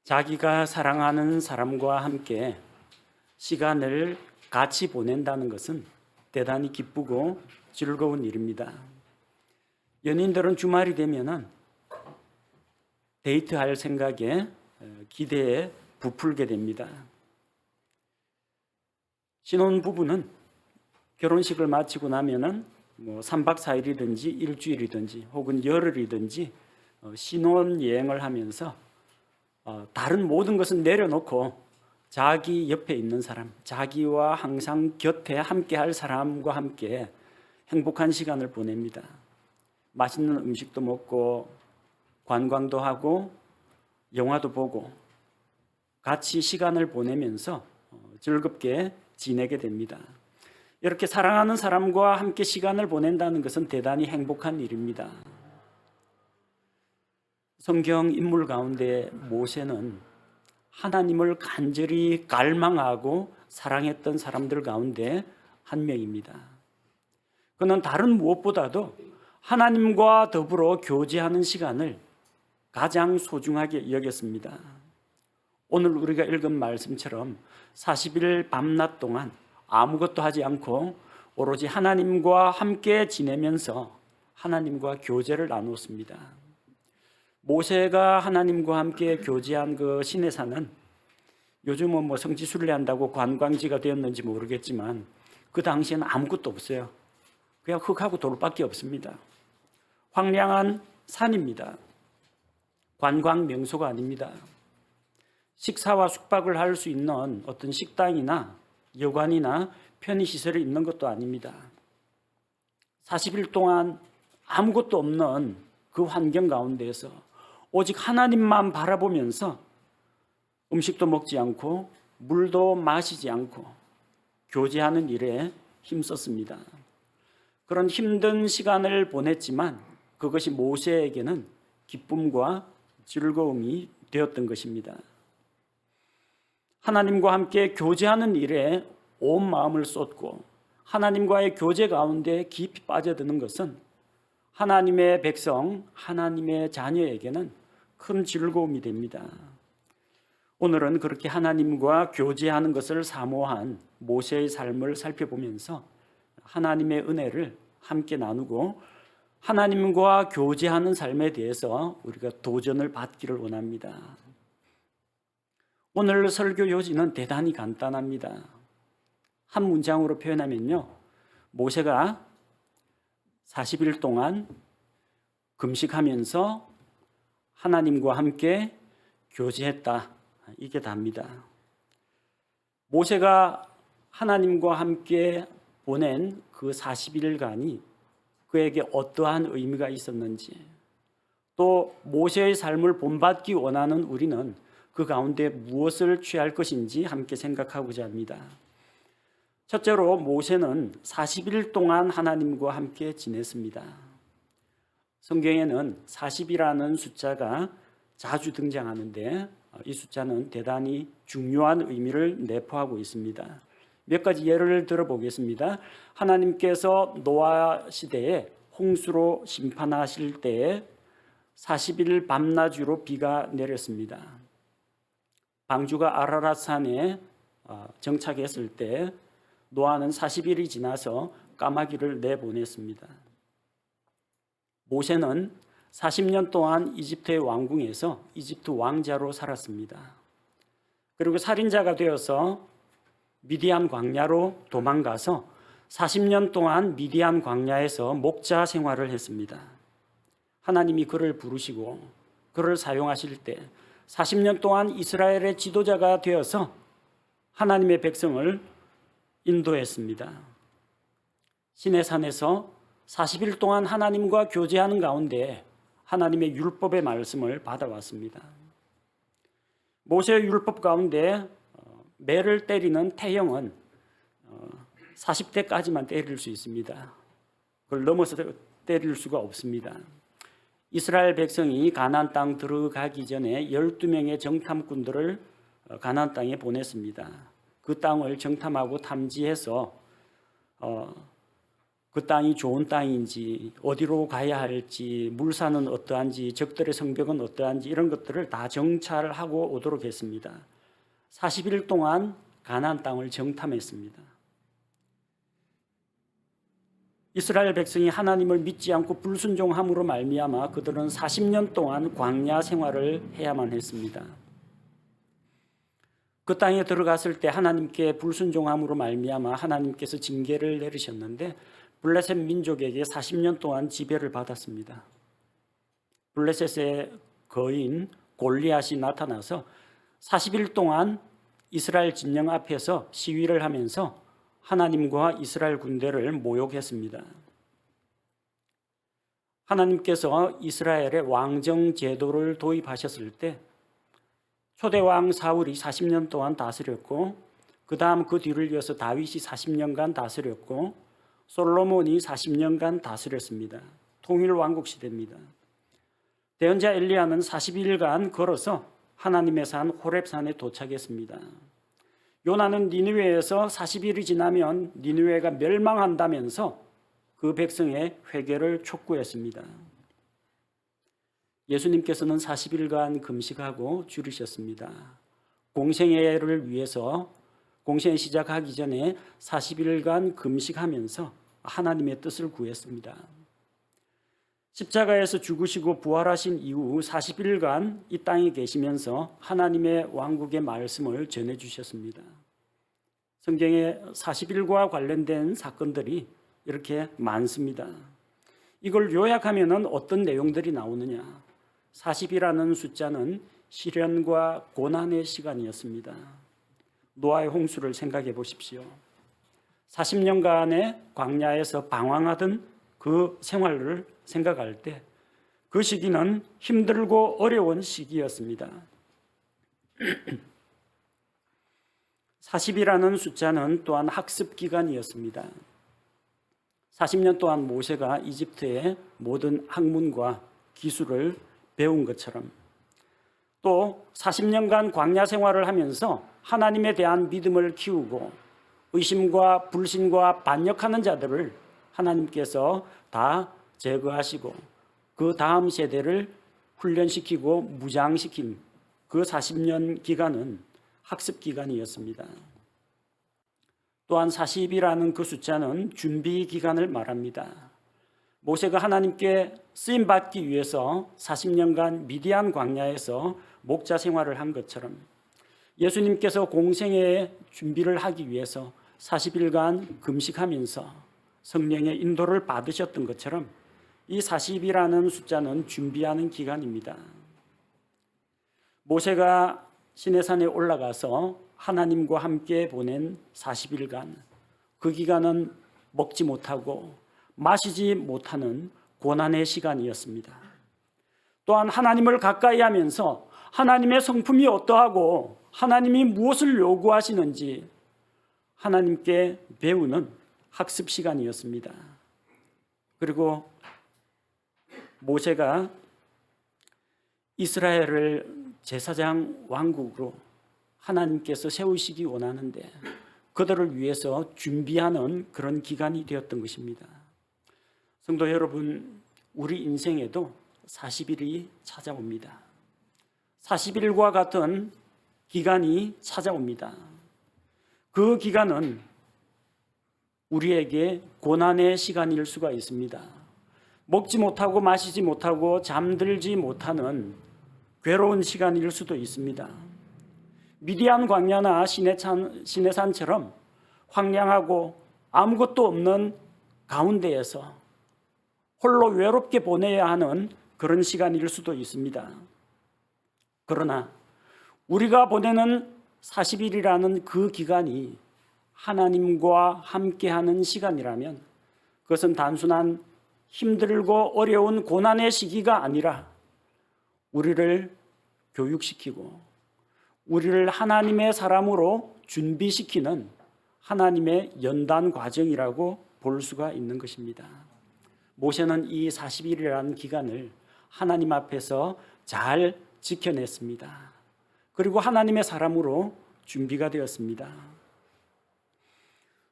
자기가 사랑하는 사람과 함께 시간을 같이 보낸다는 것은 대단히 기쁘고 즐거운 일입니다. 연인들은 주말이 되면은 데이트할 생각에 기대에 부풀게 됩니다. 신혼부부는 결혼식을 마치고 나면은 3박 4일이든지 일주일이든지 혹은 열흘이든지 신혼여행을 하면서 다른 모든 것은 내려놓고 자기 옆에 있는 사람, 자기와 항상 곁에 함께 할 사람과 함께 행복한 시간을 보냅니다. 맛있는 음식도 먹고 관광도 하고 영화도 보고 같이 시간을 보내면서 즐겁게 지내게 됩니다. 이렇게 사랑하는 사람과 함께 시간을 보낸다는 것은 대단히 행복한 일입니다. 성경 인물 가운데 모세는 하나님을 간절히 갈망하고 사랑했던 사람들 가운데 한 명입니다. 그는 다른 무엇보다도 하나님과 더불어 교제하는 시간을 가장 소중하게 여겼습니다. 오늘 우리가 읽은 말씀처럼 40일 밤낮 동안 아무것도 하지 않고 오로지 하나님과 함께 지내면서 하나님과 교제를 나누었습니다. 모세가 하나님과 함께 교제한 그 시내산은 요즘은 성지순례한다고 관광지가 되었는지 모르겠지만 그 당시에는 아무것도 없어요. 그냥 흙하고 돌밖에 없습니다. 황량한 산입니다. 관광 명소가 아닙니다. 식사와 숙박을 할 수 있는 어떤 식당이나 여관이나 편의시설이 있는 것도 아닙니다. 40일 동안 아무것도 없는 그 환경 가운데에서 오직 하나님만 바라보면서 음식도 먹지 않고 물도 마시지 않고 교제하는 일에 힘썼습니다. 그런 힘든 시간을 보냈지만 그것이 모세에게는 기쁨과 즐거움이 되었던 것입니다. 하나님과 함께 교제하는 일에 온 마음을 쏟고 하나님과의 교제 가운데 깊이 빠져드는 것은 하나님의 백성, 하나님의 자녀에게는 큰 즐거움이 됩니다. 오늘은 그렇게 하나님과 교제하는 것을 사모한 모세의 삶을 살펴보면서 하나님의 은혜를 함께 나누고 하나님과 교제하는 삶에 대해서 우리가 도전을 받기를 원합니다. 오늘 설교 요지는 대단히 간단합니다. 한 문장으로 표현하면요, 모세가 40일 동안 금식하면서 하나님과 함께 교제했다. 이게 답니다. 모세가 하나님과 함께 보낸 그 40일간이 그에게 어떠한 의미가 있었는지, 또 모세의 삶을 본받기 원하는 우리는 그 가운데 무엇을 취할 것인지 함께 생각하고자 합니다. 첫째로 모세는 40일 동안 하나님과 함께 지냈습니다. 성경에는 40이라는 숫자가 자주 등장하는데 이 숫자는 대단히 중요한 의미를 내포하고 있습니다. 몇 가지 예를 들어보겠습니다. 하나님께서 노아 시대에 홍수로 심판하실 때에 40일 밤낮으로 비가 내렸습니다. 방주가 아라랏산에 정착했을 때 노아는 40일이 지나서 까마귀를 내보냈습니다. 모세는 40년 동안 이집트의 왕궁에서 이집트 왕자로 살았습니다. 그리고 살인자가 되어서 미디안 광야로 도망가서 40년 동안 미디안 광야에서 목자 생활을 했습니다. 하나님이 그를 부르시고 그를 사용하실 때 40년 동안 이스라엘의 지도자가 되어서 하나님의 백성을 인도했습니다. 시내산에서 40일 동안 하나님과 교제하는 가운데 하나님의 율법의 말씀을 받아왔습니다. 모세의 율법 가운데 매를 때리는 태형은 40대까지만 때릴 수 있습니다. 그걸 넘어서 때릴 수가 없습니다. 이스라엘 백성이 가나안 땅 들어가기 전에 12명의 정탐꾼들을 가나안 땅에 보냈습니다. 그 땅을 정탐하고 탐지해서 그 땅이 좋은 땅인지, 어디로 가야 할지, 물산은 어떠한지, 적들의 성벽은 어떠한지 이런 것들을 다 정찰하고 오도록 했습니다. 40일 동안 가나안 땅을 정탐했습니다. 이스라엘 백성이 하나님을 믿지 않고 불순종함으로 말미암아 그들은 40년 동안 광야 생활을 해야만 했습니다. 그 땅에 들어갔을 때 하나님께 불순종함으로 말미암아 하나님께서 징계를 내리셨는데 블레셋 민족에게 40년 동안 지배를 받았습니다. 블레셋의 거인 골리앗이 나타나서 40일 동안 이스라엘 진영 앞에서 시위를 하면서 하나님과 이스라엘 군대를 모욕했습니다. 하나님께서 이스라엘의 왕정 제도를 도입하셨을 때 초대왕 사울이 40년 동안 다스렸고 그 다음 그 뒤를 이어서 다윗이 40년간 다스렸고 솔로몬이 40년간 다스렸습니다. 통일왕국 시대입니다. 대언자 엘리야는 40일간 걸어서 하나님의 산 호렙산에 도착했습니다. 요나는 니느웨에서 40일이 지나면 니느웨가 멸망한다면서 그 백성의 회개를 촉구했습니다. 예수님께서는 40일간 금식하고 줄이셨습니다. 공생애를 위해서 공생애 시작하기 전에 40일간 금식하면서 하나님의 뜻을 구했습니다. 십자가에서 죽으시고 부활하신 이후 40일간 이 땅에 계시면서 하나님의 왕국의 말씀을 전해주셨습니다. 성경에 40일과 관련된 사건들이 이렇게 많습니다. 이걸 요약하면 어떤 내용들이 나오느냐? 40이라는 숫자는 시련과 고난의 시간이었습니다. 노아의 홍수를 생각해 보십시오. 40년간의 광야에서 방황하던 그 생활을 생각할 때 그 시기는 힘들고 어려운 시기였습니다. 40이라는 숫자는 또한 학습 기간이었습니다. 40년 동안 모세가 이집트의 모든 학문과 기술을 배운 것처럼 또 40년간 광야 생활을 하면서 하나님에 대한 믿음을 키우고 의심과 불신과 반역하는 자들을 하나님께서 다 제거하시고 그 다음 세대를 훈련시키고 무장시킨 그 40년 기간은 학습 기간이었습니다. 또한 40이라는 그 숫자는 준비 기간을 말합니다. 모세가 하나님께 쓰임받기 위해서 40년간 미디안 광야에서 목자 생활을 한 것처럼 예수님께서 공생애의 준비를 하기 위해서 40일간 금식하면서 성령의 인도를 받으셨던 것처럼 이 40이라는 숫자는 준비하는 기간입니다. 모세가 시내산에 올라가서 하나님과 함께 보낸 40일간 그 기간은 먹지 못하고 마시지 못하는 고난의 시간이었습니다. 또한 하나님을 가까이 하면서 하나님의 성품이 어떠하고 하나님이 무엇을 요구하시는지 하나님께 배우는 학습 시간이었습니다. 그리고 모세가 이스라엘을 제사장 왕국으로 하나님께서 세우시기 원하는데 그들을 위해서 준비하는 그런 기간이 되었던 것입니다. 성도 여러분, 우리 인생에도 40일이 찾아옵니다. 40일과 같은 기간이 찾아옵니다. 그 기간은 우리에게 고난의 시간일 수가 있습니다. 먹지 못하고 마시지 못하고 잠들지 못하는 괴로운 시간일 수도 있습니다. 미디안 광야나 시내산처럼 황량하고 아무것도 없는 가운데에서 홀로 외롭게 보내야 하는 그런 시간일 수도 있습니다. 그러나 우리가 보내는 40일이라는 그 기간이 하나님과 함께하는 시간이라면 그것은 단순한 힘들고 어려운 고난의 시기가 아니라 우리를 교육시키고 우리를 하나님의 사람으로 준비시키는 하나님의 연단 과정이라고 볼 수가 있는 것입니다. 모세는 이 40일이라는 기간을 하나님 앞에서 잘 지켜냈습니다. 그리고 하나님의 사람으로 준비가 되었습니다.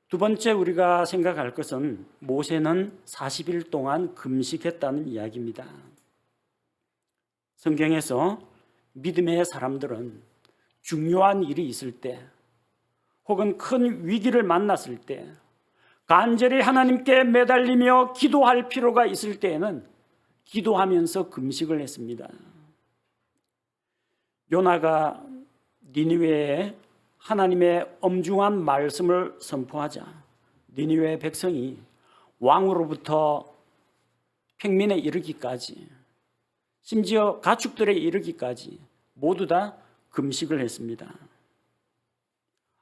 두 번째 우리가 생각할 것은 모세는 40일 동안 금식했다는 이야기입니다. 성경에서 믿음의 사람들은 중요한 일이 있을 때 혹은 큰 위기를 만났을 때 간절히 하나님께 매달리며 기도할 필요가 있을 때에는 기도하면서 금식을 했습니다. 요나가 니느웨에 하나님의 엄중한 말씀을 선포하자 니느웨 백성이 왕으로부터 평민에 이르기까지 심지어 가축들에 이르기까지 모두 다 금식을 했습니다.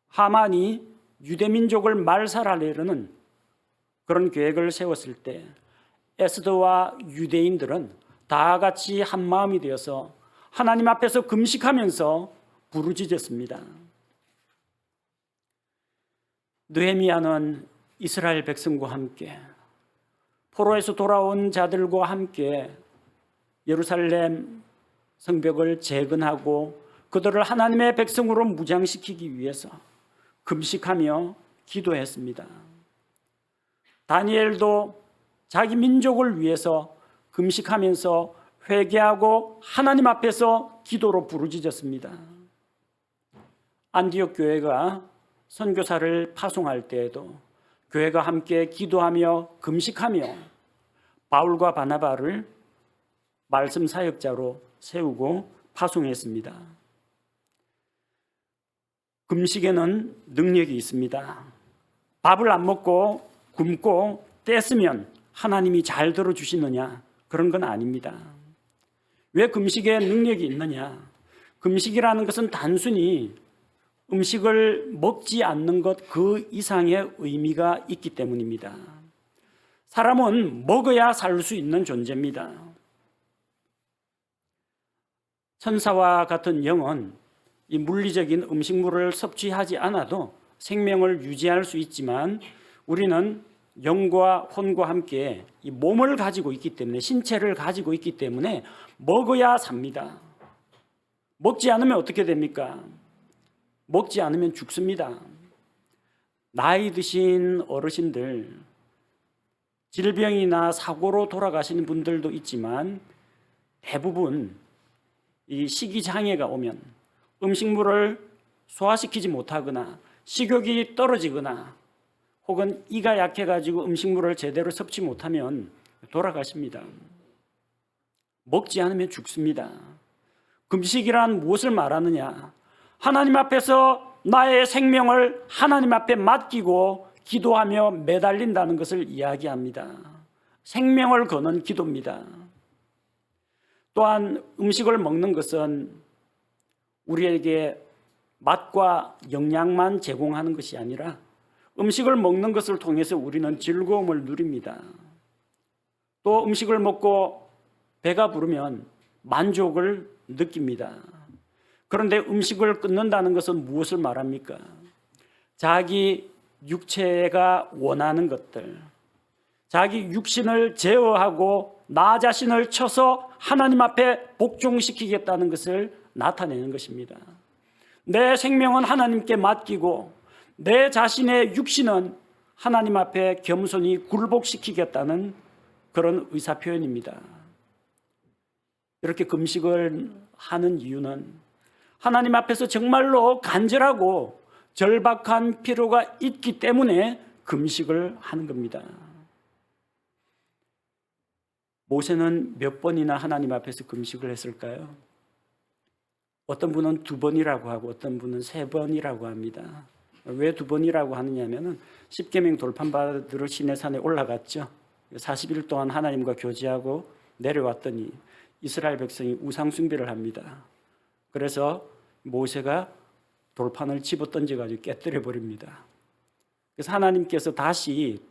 하만이 유대민족을 말살하려는 그런 계획을 세웠을 때 에스더와 유대인들은 다 같이 한 마음이 되어서 하나님 앞에서 금식하면서 부르짖었습니다. 느헤미야는 이스라엘 백성과 함께 포로에서 돌아온 자들과 함께 예루살렘 성벽을 재건하고 그들을 하나님의 백성으로 무장시키기 위해서 금식하며 기도했습니다. 다니엘도 자기 민족을 위해서 금식하면서 회개하고 하나님 앞에서 기도로 부르짖었습니다. 안디옥 교회가 선교사를 파송할 때에도 교회가 함께 기도하며 금식하며 바울과 바나바를 말씀 사역자로 세우고 파송했습니다. 금식에는 능력이 있습니다. 밥을 안 먹고 굶고 뗐으면 하나님이 잘 들어주시느냐? 그런 건 아닙니다. 왜 금식에 능력이 있느냐? 금식이라는 것은 단순히 음식을 먹지 않는 것 그 이상의 의미가 있기 때문입니다. 사람은 먹어야 살 수 있는 존재입니다. 천사와 같은 영은 이 물리적인 음식물을 섭취하지 않아도 생명을 유지할 수 있지만 우리는 영과 혼과 함께 이 몸을 가지고 있기 때문에 신체를 가지고 있기 때문에 먹어야 삽니다. 먹지 않으면 어떻게 됩니까? 먹지 않으면 죽습니다. 나이 드신 어르신들, 질병이나 사고로 돌아가시는 분들도 있지만 대부분 이 식이장애가 오면 음식물을 소화시키지 못하거나 식욕이 떨어지거나 혹은 이가 약해가지고 음식물을 제대로 섭취 못하면 돌아가십니다. 먹지 않으면 죽습니다. 금식이란 무엇을 말하느냐? 하나님 앞에서 나의 생명을 하나님 앞에 맡기고 기도하며 매달린다는 것을 이야기합니다. 생명을 거는 기도입니다. 또한 음식을 먹는 것은 우리에게 맛과 영양만 제공하는 것이 아니라 음식을 먹는 것을 통해서 우리는 즐거움을 누립니다. 또 음식을 먹고 배가 부르면 만족을 느낍니다. 그런데 음식을 끊는다는 것은 무엇을 말합니까? 자기 육체가 원하는 것들, 자기 육신을 제어하고 나 자신을 쳐서 하나님 앞에 복종시키겠다는 것을 나타내는 것입니다. 내 생명은 하나님께 맡기고 내 자신의 육신은 하나님 앞에 겸손히 굴복시키겠다는 그런 의사표현입니다. 이렇게 금식을 하는 이유는 하나님 앞에서 정말로 간절하고 절박한 필요가 있기 때문에 금식을 하는 겁니다. 모세는 몇 번이나 하나님 앞에서 금식을 했을까요? 어떤 분은 2번이라고 하고 어떤 분은 3번이라고 합니다. 왜 2번이라고 하느냐면은 십계명 돌판받으러 시내산에 올라갔죠. 40일 동안 하나님과 교제하고 내려왔더니 이스라엘 백성이 우상 숭배를 합니다. 그래서 모세가 돌판을 집어 던져가지고 깨뜨려 버립니다. 그래서 하나님께서 다시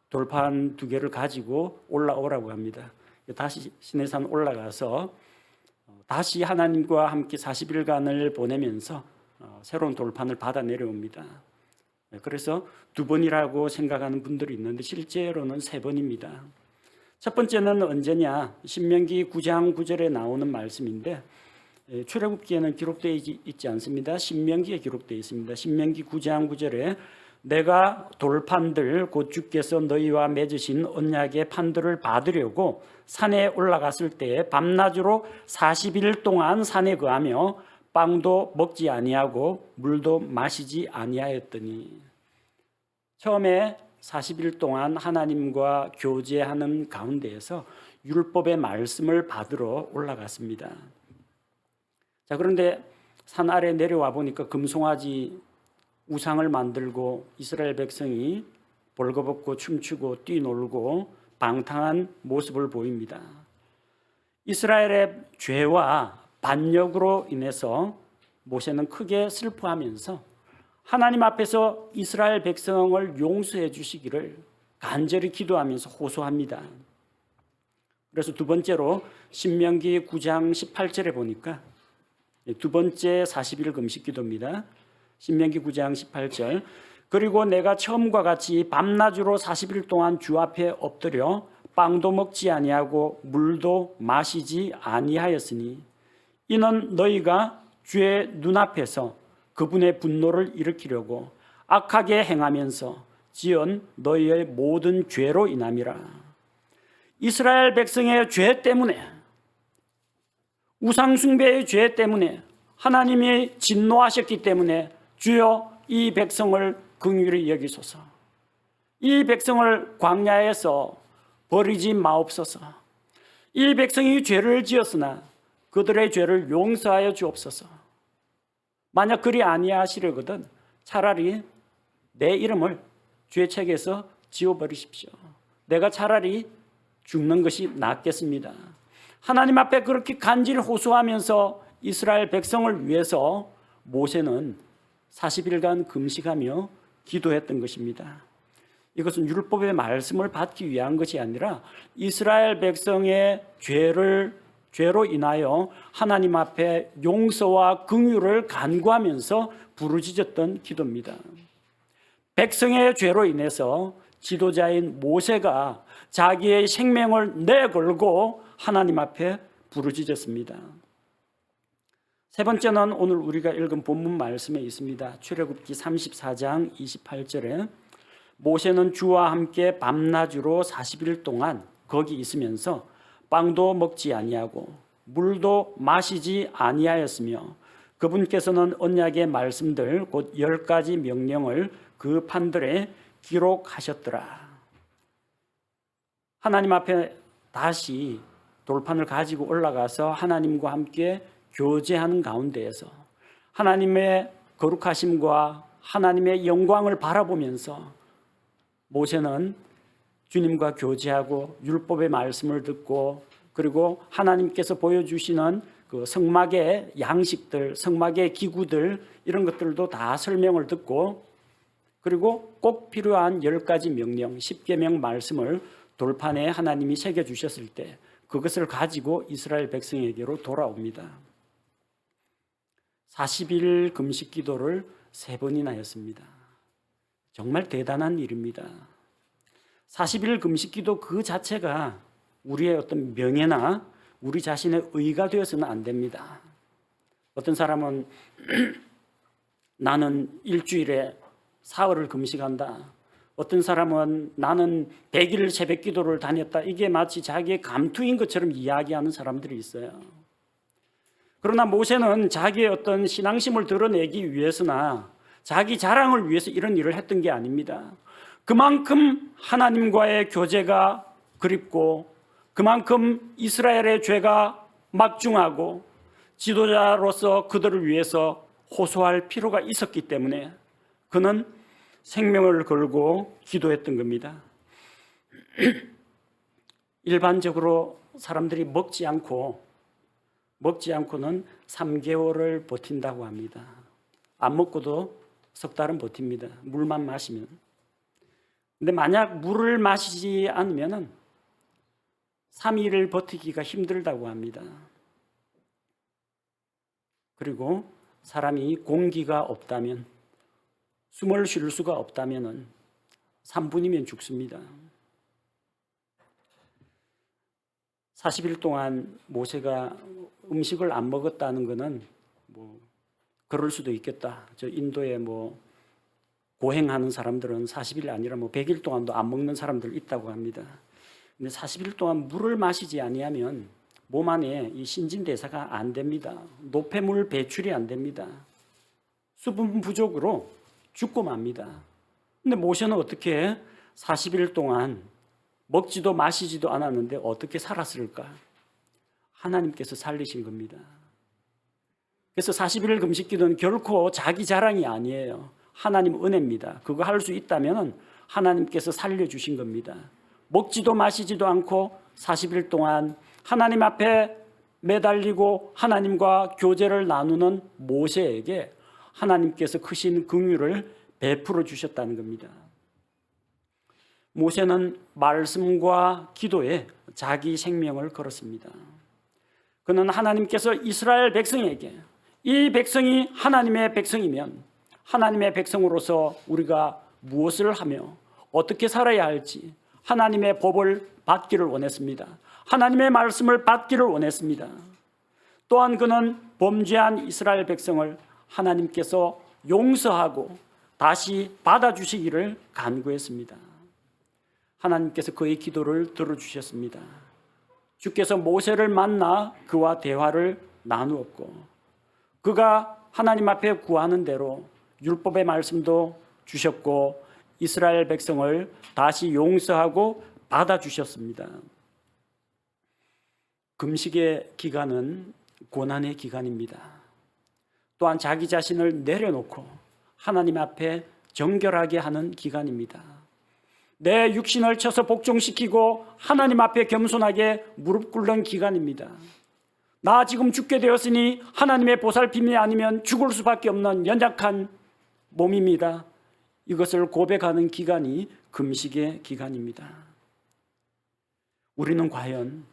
돌판 2개를 가지고 올라오라고 합니다. 다시 시내산 올라가서 다시 하나님과 함께 40일간을 보내면서 새로운 돌판을 받아 내려옵니다. 그래서 2번이라고 생각하는 분들이 있는데 실제로는 3번입니다. 첫 번째는 언제냐? 신명기 9장 9절에 나오는 말씀인데 출애굽기에는 기록되어 있지 않습니다. 신명기에 기록되어 있습니다. 신명기 9장 9절에 내가 돌판들 곧 주께서 너희와 맺으신 언약의 판들을 받으려고 산에 올라갔을 때 밤낮으로 40일 동안 산에 거하며 빵도 먹지 아니하고 물도 마시지 아니하였더니. 처음에 40일 동안 하나님과 교제하는 가운데에서 율법의 말씀을 받으러 올라갔습니다. 자, 그런데 산 아래 내려와 보니까 금송아지 우상을 만들고 이스라엘 백성이 벌거벗고 춤추고 뛰놀고 방탕한 모습을 보입니다. 이스라엘의 죄와 반역으로 인해서 모세는 크게 슬퍼하면서 하나님 앞에서 이스라엘 백성을 용서해 주시기를 간절히 기도하면서 호소합니다. 그래서 두 번째로 신명기 9장 18절에 보니까 두 번째 40일 금식 기도입니다. 신명기 9장 18절. 그리고 내가 처음과 같이 밤낮으로 40일 동안 주 앞에 엎드려 빵도 먹지 아니하고 물도 마시지 아니하였으니 이는 너희가 주의 눈앞에서 그분의 분노를 일으키려고 악하게 행하면서 지은 너희의 모든 죄로 인함이라. 이스라엘 백성의 죄 때문에, 우상숭배의 죄 때문에 하나님이 진노하셨기 때문에 주여 이 백성을 긍휼히 여기소서. 이 백성을 광야에서 버리지 마옵소서. 이 백성이 죄를 지었으나 그들의 죄를 용서하여 주옵소서. 만약 그리 아니하시려거든 차라리 내 이름을 죄 책에서 지워버리십시오. 내가 차라리 죽는 것이 낫겠습니다. 하나님 앞에 그렇게 간절히 호소하면서 이스라엘 백성을 위해서 모세는 40일간 금식하며 기도했던 것입니다. 이것은 율법의 말씀을 받기 위한 것이 아니라 이스라엘 백성의 죄로 인하여 하나님 앞에 용서와 긍휼을 간구하면서 부르짖었던 기도입니다. 백성의 죄로 인해서 지도자인 모세가 자기의 생명을 내걸고 하나님 앞에 부르짖었습니다. 세 번째는 오늘 우리가 읽은 본문 말씀에 있습니다. 출애굽기 34장 28절에 모세는 주와 함께 밤낮으로 40일 동안 거기 있으면서 빵도 먹지 아니하고 물도 마시지 아니하였으며 그분께서는 언약의 말씀들 곧 10가지 명령을 그 판들에 기록하셨더라. 하나님 앞에 다시 돌판을 가지고 올라가서 하나님과 함께 교제하는 가운데에서 하나님의 거룩하심과 하나님의 영광을 바라보면서 모세는 주님과 교제하고 율법의 말씀을 듣고 그리고 하나님께서 보여주시는 그 성막의 양식들, 성막의 기구들 이런 것들도 다 설명을 듣고 그리고 꼭 필요한 10가지 명령, 10계명 말씀을 돌판에 하나님이 새겨주셨을 때 그것을 가지고 이스라엘 백성에게로 돌아옵니다. 40일 금식 기도를 3번이나 했습니다. 정말 대단한 일입니다. 40일 금식 기도 그 자체가 우리의 어떤 명예나 우리 자신의 의가 되어서는 안 됩니다. 어떤 사람은 나는 일주일에 사흘을 금식한다. 어떤 사람은 나는 100일 새벽 기도를 다녔다. 이게 마치 자기의 감투인 것처럼 이야기하는 사람들이 있어요. 그러나 모세는 자기의 어떤 신앙심을 드러내기 위해서나 자기 자랑을 위해서 이런 일을 했던 게 아닙니다. 그만큼 하나님과의 교제가 그립고 그만큼 이스라엘의 죄가 막중하고 지도자로서 그들을 위해서 호소할 필요가 있었기 때문에 그는 생명을 걸고 기도했던 겁니다. 일반적으로 사람들이 먹지 않고는 3개월을 버틴다고 합니다. 안 먹고도 석 달은 버팁니다. 물만 마시면. 근데 만약 물을 마시지 않으면 3일을 버티기가 힘들다고 합니다. 그리고 사람이 공기가 없다면, 숨을 쉴 수가 없다면 3분이면 죽습니다. 40일 동안 모세가 음식을 안 먹었다는 것은 그럴 수도 있겠다. 저 인도의 고행하는 사람들은 40일 아니라 100일 동안도 안 먹는 사람들 있다고 합니다. 근데 40일 동안 물을 마시지 아니하면 몸 안에 이 신진대사가 안 됩니다. 노폐물 배출이 안 됩니다. 수분 부족으로 죽고 맙니다. 근데 모세는 어떻게 40일 동안 먹지도 마시지도 않았는데 어떻게 살았을까? 하나님께서 살리신 겁니다. 그래서 40일 금식 기도는 결코 자기 자랑이 아니에요. 하나님 은혜입니다. 그거 할 수 있다면 하나님께서 살려주신 겁니다. 먹지도 마시지도 않고 40일 동안 하나님 앞에 매달리고 하나님과 교제를 나누는 모세에게 하나님께서 크신 긍휼을 베풀어 주셨다는 겁니다. 모세는 말씀과 기도에 자기 생명을 걸었습니다. 그는 하나님께서 이스라엘 백성에게 이 백성이 하나님의 백성이면 하나님의 백성으로서 우리가 무엇을 하며 어떻게 살아야 할지 하나님의 법을 받기를 원했습니다. 하나님의 말씀을 받기를 원했습니다. 또한 그는 범죄한 이스라엘 백성을 하나님께서 용서하고 다시 받아주시기를 간구했습니다. 하나님께서 그의 기도를 들어주셨습니다. 주께서 모세를 만나 그와 대화를 나누었고 그가 하나님 앞에 구하는 대로 율법의 말씀도 주셨고 이스라엘 백성을 다시 용서하고 받아주셨습니다. 금식의 기간은 고난의 기간입니다. 또한 자기 자신을 내려놓고 하나님 앞에 정결하게 하는 기간입니다. 내 육신을 쳐서 복종시키고 하나님 앞에 겸손하게 무릎 꿇는 기간입니다. 나 지금 죽게 되었으니 하나님의 보살핌이 아니면 죽을 수밖에 없는 연약한 몸입니다. 이것을 고백하는 기간이 금식의 기간입니다. 우리는 과연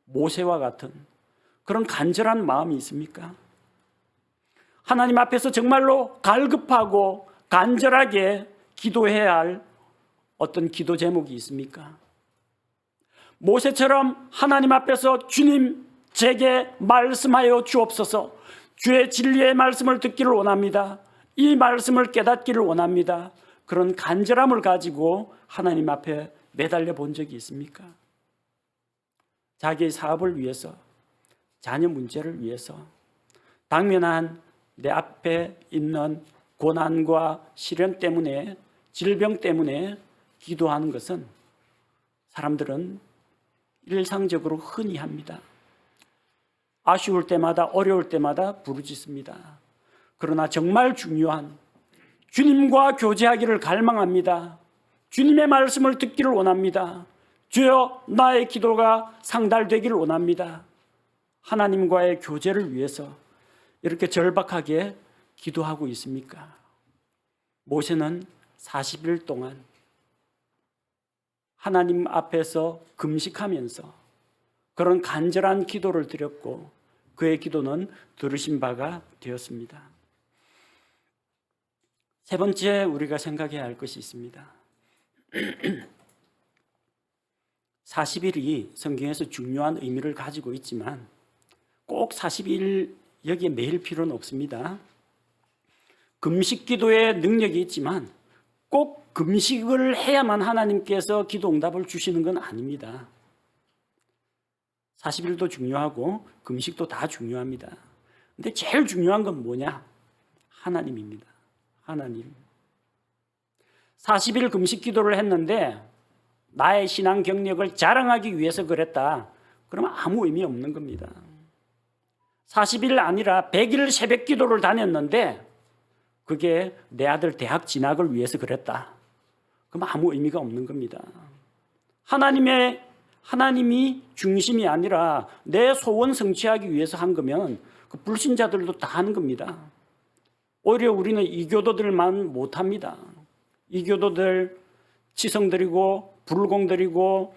모세와 같은 그런 간절한 마음이 있습니까? 하나님 앞에서 정말로 갈급하고 간절하게 기도해야 할 어떤 기도 제목이 있습니까? 모세처럼 하나님 앞에서 주님 제게 말씀하여 주옵소서, 주의 진리의 말씀을 듣기를 원합니다. 이 말씀을 깨닫기를 원합니다. 그런 간절함을 가지고 하나님 앞에 매달려 본 적이 있습니까? 자기의 사업을 위해서, 자녀 문제를 위해서, 당면한 내 앞에 있는 고난과 시련 때문에, 질병 때문에 기도하는 것은 사람들은 일상적으로 흔히 합니다. 아쉬울 때마다, 어려울 때마다 부르짖습니다. 그러나 정말 중요한 주님과 교제하기를 갈망합니다. 주님의 말씀을 듣기를 원합니다. 주여 나의 기도가 상달되기를 원합니다. 하나님과의 교제를 위해서 이렇게 절박하게 기도하고 있습니까? 모세는 40일 동안 하나님 앞에서 금식하면서 그런 간절한 기도를 드렸고 그의 기도는 들으신 바가 되었습니다. 세 번째 우리가 생각해야 할 것이 있습니다. 40일이 성경에서 중요한 의미를 가지고 있지만 꼭 40일 여기에 매일 필요는 없습니다. 금식 기도의 능력이 있지만 꼭 금식을 해야만 하나님께서 기도 응답을 주시는 건 아닙니다. 40일도 중요하고 금식도 다 중요합니다. 근데 제일 중요한 건 뭐냐? 하나님입니다. 하나님. 40일 금식 기도를 했는데 나의 신앙 경력을 자랑하기 위해서 그랬다. 그러면 아무 의미 없는 겁니다. 40일 아니라 100일 새벽 기도를 다녔는데 그게 내 아들 대학 진학을 위해서 그랬다. 그럼 아무 의미가 없는 겁니다. 하나님이 중심이 아니라 내 소원 성취하기 위해서 한 거면 그 불신자들도 다 하는 겁니다. 오히려 우리는 이교도들만 못합니다. 이교도들 치성 드리고 불공 드리고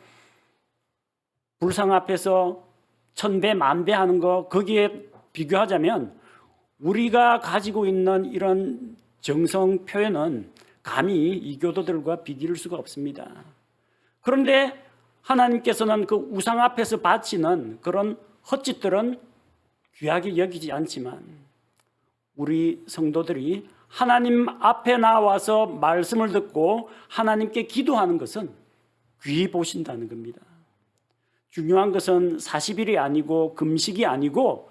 불상 앞에서 천배 만배 하는 거 거기에 비교하자면 우리가 가지고 있는 이런 정성 표현은 감히 이교도들과 비교할 수가 없습니다. 그런데 하나님께서는 그 우상 앞에서 바치는 그런 헛짓들은 귀하게 여기지 않지만 우리 성도들이 하나님 앞에 나와서 말씀을 듣고 하나님께 기도하는 것은 귀히 보신다는 겁니다. 중요한 것은 40일이 아니고 금식이 아니고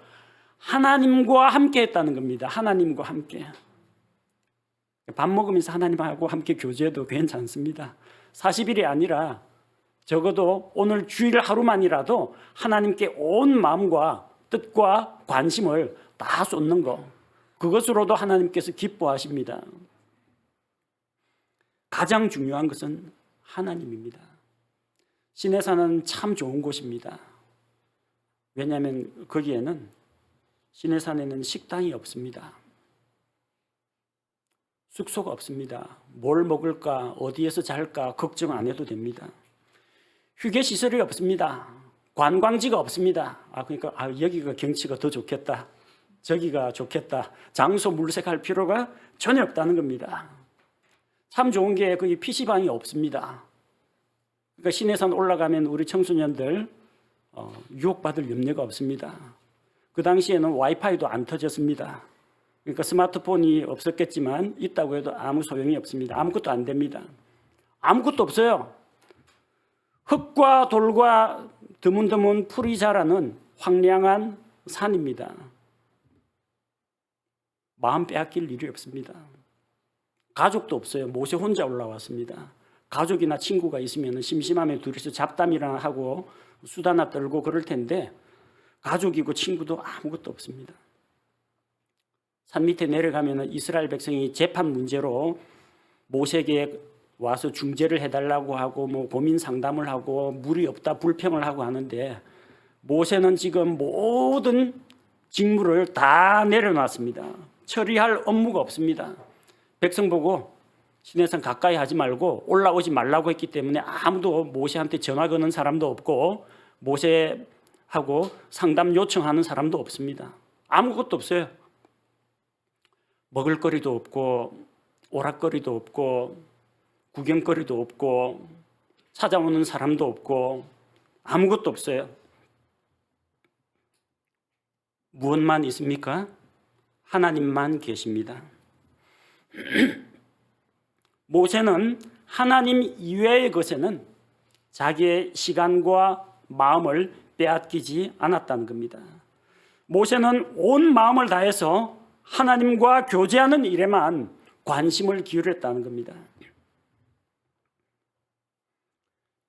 하나님과 함께 했다는 겁니다. 하나님과 함께. 밥 먹으면서 하나님하고 함께 교제해도 괜찮습니다. 40일이 아니라 적어도 오늘 주일 하루만이라도 하나님께 온 마음과 뜻과 관심을 다 쏟는 것, 그것으로도 하나님께서 기뻐하십니다. 가장 중요한 것은 하나님입니다. 시내산은 참 좋은 곳입니다. 왜냐하면 거기에는 시내산에는 식당이 없습니다. 숙소가 없습니다. 뭘 먹을까, 어디에서 잘까 걱정 안 해도 됩니다. 휴게시설이 없습니다. 관광지가 없습니다. 그러니까 여기가 경치가 더 좋겠다, 저기가 좋겠다, 장소 물색할 필요가 전혀 없다는 겁니다. 참 좋은 게 거기 PC방이 없습니다. 그러니까 시내산 올라가면 우리 청소년들 유혹받을 염려가 없습니다. 그 당시에는 와이파이도 안 터졌습니다. 그러니까 스마트폰이 없었겠지만 있다고 해도 아무 소용이 없습니다. 아무것도 안 됩니다. 아무것도 없어요. 흙과 돌과 드문드문 풀이 자라는 황량한 산입니다. 마음 빼앗길 일이 없습니다. 가족도 없어요. 모세 혼자 올라왔습니다. 가족이나 친구가 있으면 심심하면 둘이서 잡담이나 하고 수다나 떨고 그럴 텐데 가족이고 친구도 아무것도 없습니다. 산 밑에 내려가면 이스라엘 백성이 재판 문제로 모세에게 와서 중재를 해달라고 하고 고민 상담을 하고 물이 없다 불평을 하고 하는데 모세는 지금 모든 직무를 다 내려놨습니다. 처리할 업무가 없습니다. 백성 보고 시내산 가까이 하지 말고 올라오지 말라고 했기 때문에 아무도 모세한테 전화 거는 사람도 없고 모세하고 상담 요청하는 사람도 없습니다. 아무것도 없어요. 먹을거리도 없고 오락거리도 없고 구경거리도 없고 찾아오는 사람도 없고 아무것도 없어요. 무엇만 있습니까? 하나님만 계십니다. 모세는 하나님 이외의 것에는 자기의 시간과 마음을 빼앗기지 않았다는 겁니다. 모세는 온 마음을 다해서 하나님과 교제하는 일에만 관심을 기울였다는 겁니다.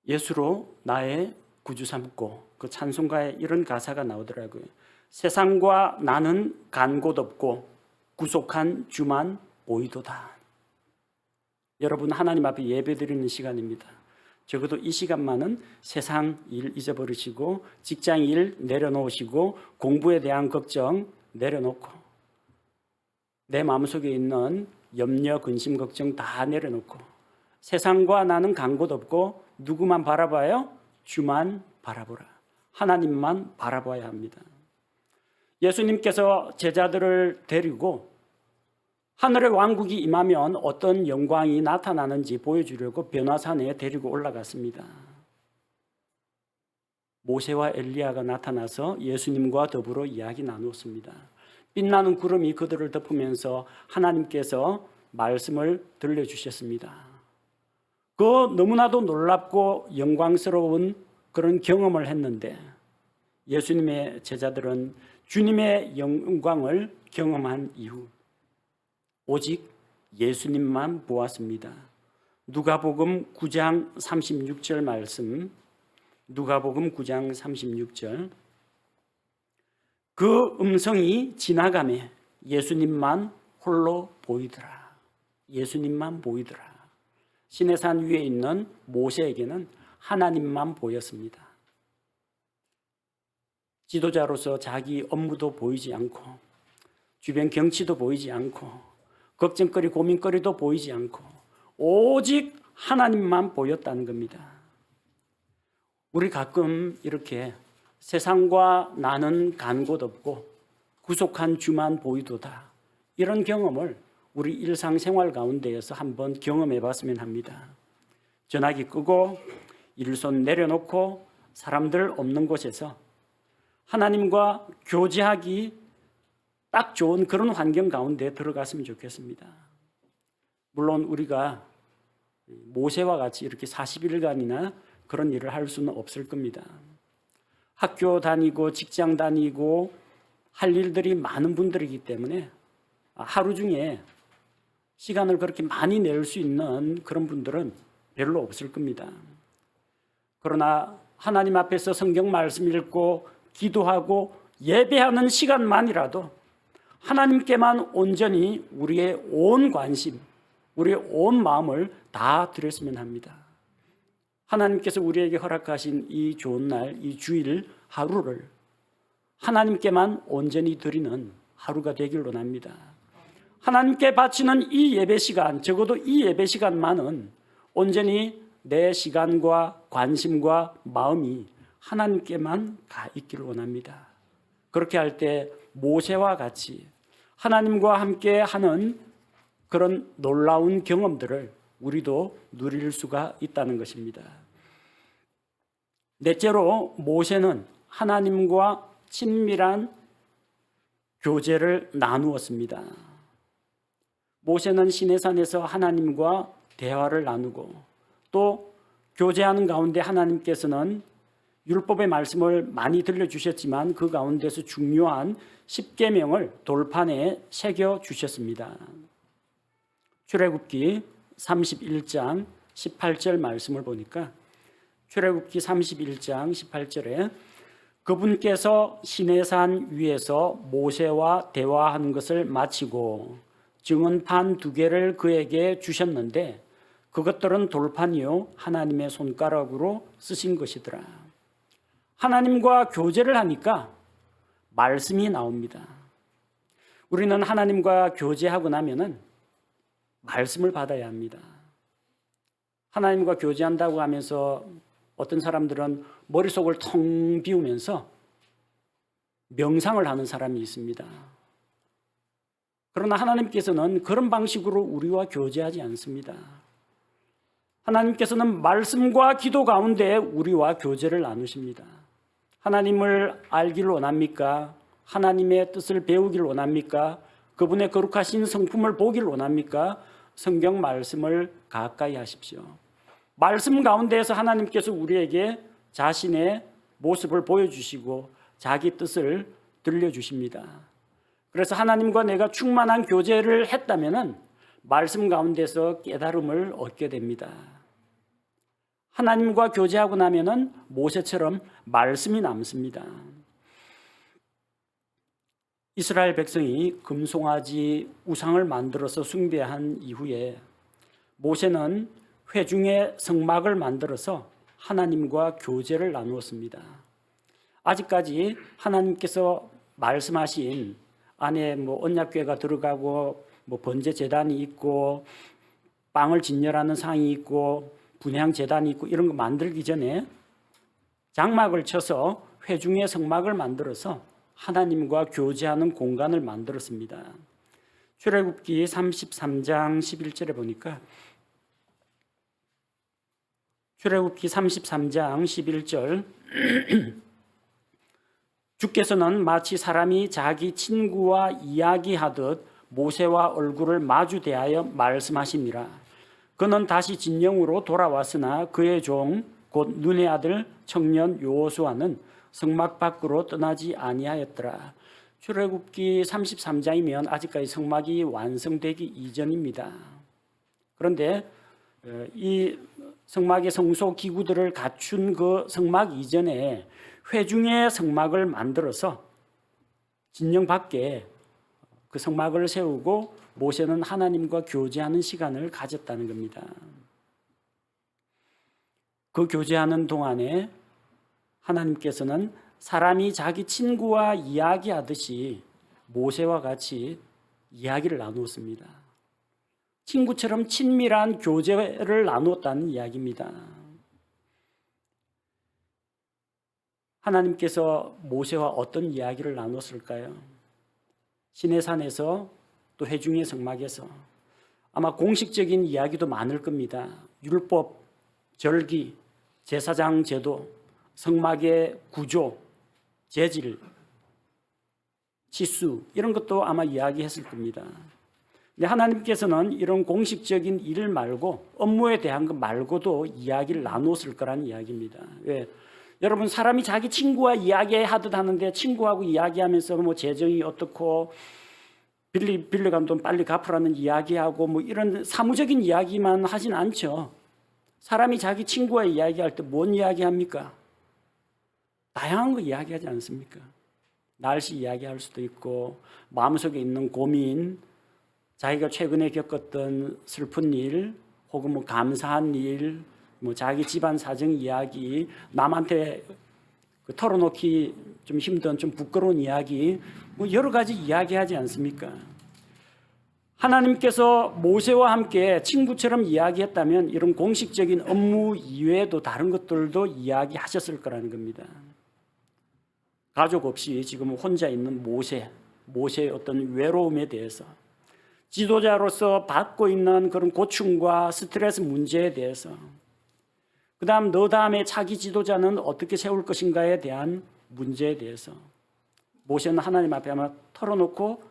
예수로 나의 구주 삼고, 그 찬송가에 이런 가사가 나오더라고요. 세상과 나는 간 곳 없고 구속한 주만 보이도다. 여러분, 하나님 앞에 예배드리는 시간입니다. 적어도 이 시간만은 세상 일 잊어버리시고 직장 일 내려놓으시고 공부에 대한 걱정 내려놓고 내 마음속에 있는 염려, 근심, 걱정 다 내려놓고 세상과 나는 간 곳 없고 누구만 바라봐요? 주만 바라보라. 하나님만 바라봐야 합니다. 예수님께서 제자들을 데리고 하늘의 왕국이 임하면 어떤 영광이 나타나는지 보여주려고 변화산에 데리고 올라갔습니다. 모세와 엘리야가 나타나서 예수님과 더불어 이야기 나누었습니다. 빛나는 구름이 그들을 덮으면서 하나님께서 말씀을 들려주셨습니다. 그 너무나도 놀랍고 영광스러운 그런 경험을 했는데 예수님의 제자들은 주님의 영광을 경험한 이후 오직 예수님만 보았습니다. 누가복음 9장 36절 말씀, 누가복음 9장 36절. 그 음성이 지나가매 예수님만 홀로 보이더라. 예수님만 보이더라. 시내산 위에 있는 모세에게는 하나님만 보였습니다. 지도자로서 자기 업무도 보이지 않고 주변 경치도 보이지 않고 걱정거리 고민거리도 보이지 않고 오직 하나님만 보였다는 겁니다. 우리 가끔 이렇게 세상과 나는 간 곳 없고 구속한 주만 보이도다, 이런 경험을 우리 일상생활 가운데에서 한번 경험해 봤으면 합니다. 전화기 끄고 일손 내려놓고 사람들 없는 곳에서 하나님과 교제하기 딱 좋은 그런 환경 가운데 들어갔으면 좋겠습니다. 물론 우리가 모세와 같이 이렇게 40일간이나 그런 일을 할 수는 없을 겁니다. 학교 다니고 직장 다니고 할 일들이 많은 분들이기 때문에 하루 중에 시간을 그렇게 많이 낼 수 있는 그런 분들은 별로 없을 겁니다. 그러나 하나님 앞에서 성경 말씀 읽고 기도하고 예배하는 시간만이라도 하나님께만 온전히 우리의 온 관심, 우리의 온 마음을 다 드렸으면 합니다. 하나님께서 우리에게 허락하신 이 좋은 날, 이 주일 하루를 하나님께만 온전히 드리는 하루가 되길 원합니다. 하나님께 바치는 이 예배 시간, 적어도 이 예배 시간만은 온전히 내 시간과 관심과 마음이 하나님께만 가 있기를 원합니다. 그렇게 할 때 모세와 같이 하나님과 함께 하는 그런 놀라운 경험들을 우리도 누릴 수가 있다는 것입니다. 넷째로 모세는 하나님과 친밀한 교제를 나누었습니다. 모세는 시내산에서 하나님과 대화를 나누고 또 교제하는 가운데 하나님께서는 율법의 말씀을 많이 들려주셨지만 그 가운데서 중요한 10계명을 돌판에 새겨주셨습니다. 출애굽기 31장 18절 말씀을 보니까 출애굽기 31장 18절에 그분께서 시내산 위에서 모세와 대화하는 것을 마치고 증언판 2개를 그에게 주셨는데 그것들은 돌판이요 하나님의 손가락으로 쓰신 것이더라. 하나님과 교제를 하니까 말씀이 나옵니다. 우리는 하나님과 교제하고 나면은 말씀을 받아야 합니다. 하나님과 교제한다고 하면서 어떤 사람들은 머릿속을 텅 비우면서 명상을 하는 사람이 있습니다. 그러나 하나님께서는 그런 방식으로 우리와 교제하지 않습니다. 하나님께서는 말씀과 기도 가운데 우리와 교제를 나누십니다. 하나님을 알기를 원합니까? 하나님의 뜻을 배우기를 원합니까? 그분의 거룩하신 성품을 보기를 원합니까? 성경 말씀을 가까이 하십시오. 말씀 가운데에서 하나님께서 우리에게 자신의 모습을 보여주시고 자기 뜻을 들려주십니다. 그래서 하나님과 내가 충만한 교제를 했다면 말씀 가운데서 깨달음을 얻게 됩니다. 하나님과 교제하고 나면은 모세처럼 말씀이 남습니다. 이스라엘 백성이 금송아지 우상을 만들어서 숭배한 이후에 모세는 회중의 성막을 만들어서 하나님과 교제를 나누었습니다. 아직까지 하나님께서 말씀하신 안에 언약궤가 들어가고 번제 제단이 있고 빵을 진열하는 상이 있고 분향 제단이 있고 이런 거 만들기 전에 장막을 쳐서 회중의 성막을 만들어서 하나님과 교제하는 공간을 만들었습니다. 출애굽기 33장 11절에 보니까 출애굽기 33장 11절 주께서는 마치 사람이 자기 친구와 이야기하듯 모세와 얼굴을 마주 대하여 말씀하시니라. 그는 다시 진영으로 돌아왔으나 그의 종 곧 눈의 아들 청년 여호수아는 성막 밖으로 떠나지 아니하였더라. 출애굽기 33장이면 아직까지 성막이 완성되기 이전입니다. 그런데 이 성막의 성소 기구들을 갖춘 그 성막 이전에 회중의 성막을 만들어서 진영 밖에 그 성막을 세우고 모세는 하나님과 교제하는 시간을 가졌다는 겁니다. 그 교제하는 동안에 하나님께서는 사람이 자기 친구와 이야기하듯이 모세와 같이 이야기를 나누었습니다. 친구처럼 친밀한 교제를 나누었다는 이야기입니다. 하나님께서 모세와 어떤 이야기를 나눴을까요? 시내산에서 또 회중의 성막에서 아마 공식적인 이야기도 많을 겁니다. 율법, 절기, 제사장 제도, 성막의 구조, 재질, 치수 이런 것도 아마 이야기했을 겁니다. 근데 하나님께서는 이런 공식적인 일 말고 업무에 대한 것 말고도 이야기를 나눴을 거라는 이야기입니다. 왜? 여러분 사람이 자기 친구와 이야기하듯 하는데 친구하고 이야기하면서 뭐 재정이 어떻고 빌려간 돈 빨리 갚으라는 이야기하고 뭐 이런 사무적인 이야기만 하진 않죠. 사람이 자기 친구와 이야기할 때 뭔 이야기합니까? 다양한 거 이야기하지 않습니까? 날씨 이야기할 수도 있고 마음속에 있는 고민, 자기가 최근에 겪었던 슬픈 일, 혹은 뭐 감사한 일, 뭐 자기 집안 사정 이야기, 남한테 털어놓기 좀 힘든 좀 부끄러운 이야기, 뭐 여러 가지 이야기하지 않습니까? 하나님께서 모세와 함께 친구처럼 이야기했다면 이런 공식적인 업무 이외에도 다른 것들도 이야기하셨을 거라는 겁니다. 가족 없이 지금 혼자 있는 모세의 어떤 외로움에 대해서, 지도자로서 받고 있는 그런 고충과 스트레스 문제에 대해서, 그 다음 너 다음에 차기 지도자는 어떻게 세울 것인가에 대한 문제에 대해서 모세는 하나님 앞에 아마 털어놓고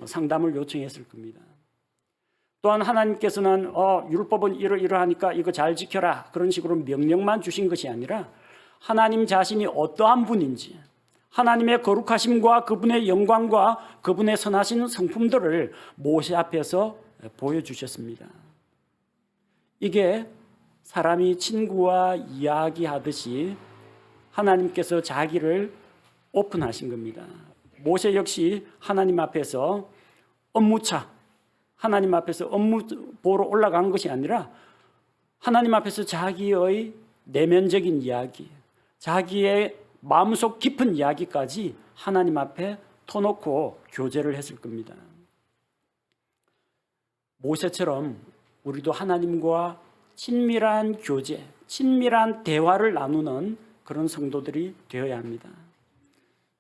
상담을 요청했을 겁니다. 또한 하나님께서는 율법은 이러하니까 이거 잘 지켜라 그런 식으로 명령만 주신 것이 아니라 하나님 자신이 어떠한 분인지, 하나님의 거룩하심과 그분의 영광과 그분의 선하신 성품들을 모세 앞에서 보여주셨습니다. 이게 사람이 친구와 이야기하듯이 하나님께서 자기를 오픈하신 겁니다. 모세 역시 하나님 앞에서 하나님 앞에서 업무 보러 올라간 것이 아니라 하나님 앞에서 자기의 내면적인 이야기, 자기의 마음속 깊은 이야기까지 하나님 앞에 터놓고 교제를 했을 겁니다. 모세처럼 우리도 하나님과 친밀한 교제, 친밀한 대화를 나누는 그런 성도들이 되어야 합니다.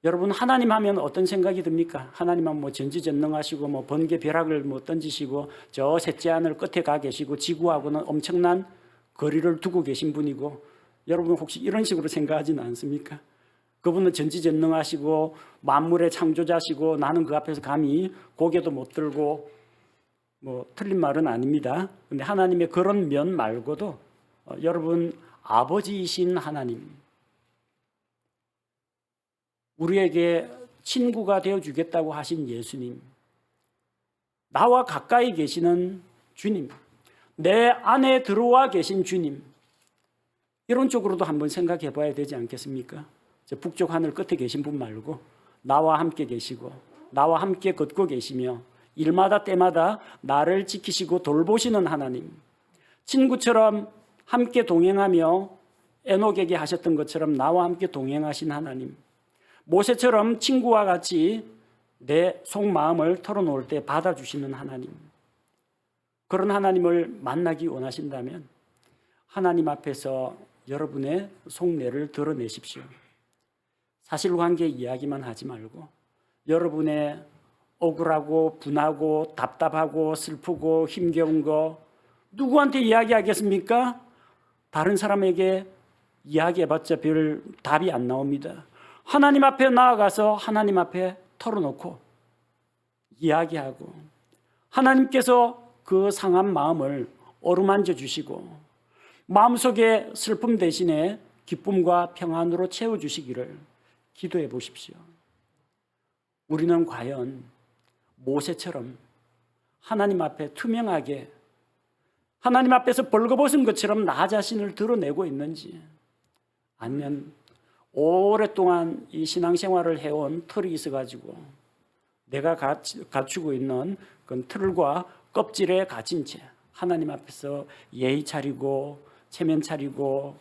여러분 하나님 하면 어떤 생각이 듭니까? 하나님 하면 뭐 전지전능하시고 뭐 번개 벼락을 뭐 던지시고 저 셋째 하늘 끝에 가 계시고 지구하고는 엄청난 거리를 두고 계신 분이고, 여러분 혹시 이런 식으로 생각하지는 않습니까? 그분은 전지전능하시고 만물의 창조자시고 나는 그 앞에서 감히 고개도 못 들고, 뭐 틀린 말은 아닙니다. 근데 하나님의 그런 면 말고도 여러분 아버지이신 하나님, 우리에게 친구가 되어주겠다고 하신 예수님, 나와 가까이 계시는 주님, 내 안에 들어와 계신 주님, 이런 쪽으로도 한번 생각해 봐야 되지 않겠습니까? 북쪽 하늘 끝에 계신 분 말고 나와 함께 계시고 나와 함께 걷고 계시며 일마다 때마다 나를 지키시고 돌보시는 하나님, 친구처럼 함께 동행하며 에녹에게 하셨던 것처럼 나와 함께 동행하신 하나님, 모세처럼 친구와 같이 내 속마음을 털어놓을 때 받아주시는 하나님, 그런 하나님을 만나기 원하신다면 하나님 앞에서 여러분의 속내를 드러내십시오. 사실관계 이야기만 하지 말고 여러분의 억울하고 분하고 답답하고 슬프고 힘겨운 거 누구한테 이야기하겠습니까? 다른 사람에게 이야기해봤자 별 답이 안 나옵니다. 하나님 앞에 나아가서 하나님 앞에 털어놓고 이야기하고 하나님께서 그 상한 마음을 어루만져 주시고 마음속에 슬픔 대신에 기쁨과 평안으로 채워주시기를 기도해 보십시오. 우리는 과연 모세처럼 하나님 앞에 투명하게 하나님 앞에서 벌거벗은 것처럼 나 자신을 드러내고 있는지, 아니면 오랫동안 이 신앙생활을 해온 틀이 있어가지고 내가 갖추고 있는 그 틀과 껍질에 갇힌 채 하나님 앞에서 예의 차리고 체면 차리고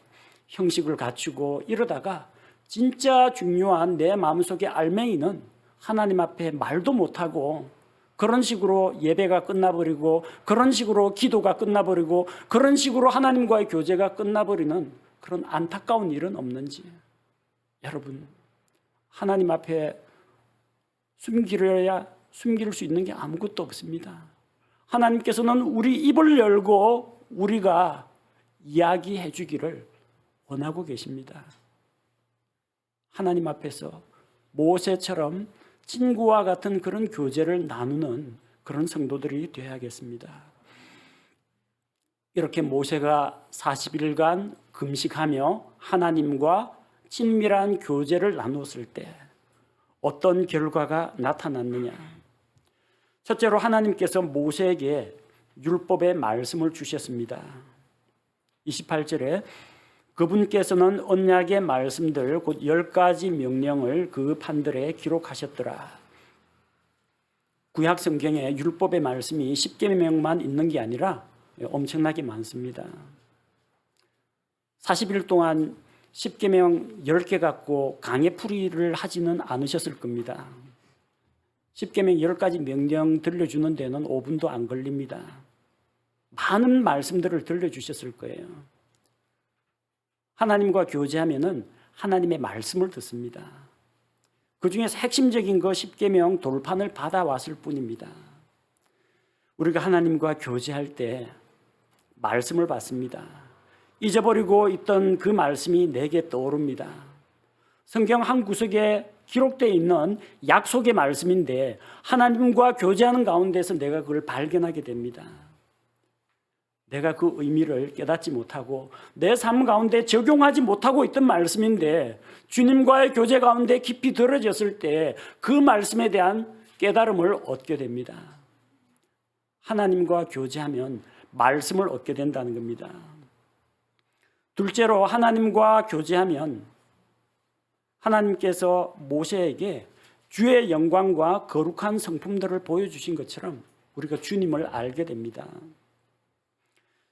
형식을 갖추고 이러다가 진짜 중요한 내 마음속의 알맹이는 하나님 앞에 말도 못하고 그런 식으로 예배가 끝나버리고 그런 식으로 기도가 끝나버리고 그런 식으로 하나님과의 교제가 끝나버리는 그런 안타까운 일은 없는지, 여러분 하나님 앞에 숨길 수 있는 게 아무것도 없습니다. 하나님께서는 우리 입을 열고 우리가 이야기해 주기를 원하고 계십니다. 하나님 앞에서 모세처럼 친구와 같은 그런 교제를 나누는 그런 성도들이 되어야겠습니다. 이렇게 모세가 40일간 금식하며 하나님과 친밀한 교제를 나누었을 때 어떤 결과가 나타났느냐? 첫째로 하나님께서 모세에게 율법의 말씀을 주셨습니다. 28절에 그분께서는 언약의 말씀들 곧 10가지 명령을 그 판들에 기록하셨더라. 구약 성경에 율법의 말씀이 10계명만 있는 게 아니라 엄청나게 많습니다. 40일 동안 10계명 10개 갖고 강해풀이를 하지는 않으셨을 겁니다. 10계명 10가지 명령 들려주는 데는 5분도 안 걸립니다. 많은 말씀들을 들려주셨을 거예요. 하나님과 교제하면은 하나님의 말씀을 듣습니다. 그 중에서 핵심적인 거 10계명 돌판을 받아왔을 뿐입니다. 우리가 하나님과 교제할 때 말씀을 받습니다. 잊어버리고 있던 그 말씀이 내게 떠오릅니다. 성경 한 구석에 기록되어 있는 약속의 말씀인데 하나님과 교제하는 가운데서 내가 그걸 발견하게 됩니다. 내가 그 의미를 깨닫지 못하고 내 삶 가운데 적용하지 못하고 있던 말씀인데 주님과의 교제 가운데 깊이 들어졌을 때 그 말씀에 대한 깨달음을 얻게 됩니다. 하나님과 교제하면 말씀을 얻게 된다는 겁니다. 둘째로 하나님과 교제하면 하나님께서 모세에게 주의 영광과 거룩한 성품들을 보여주신 것처럼 우리가 주님을 알게 됩니다.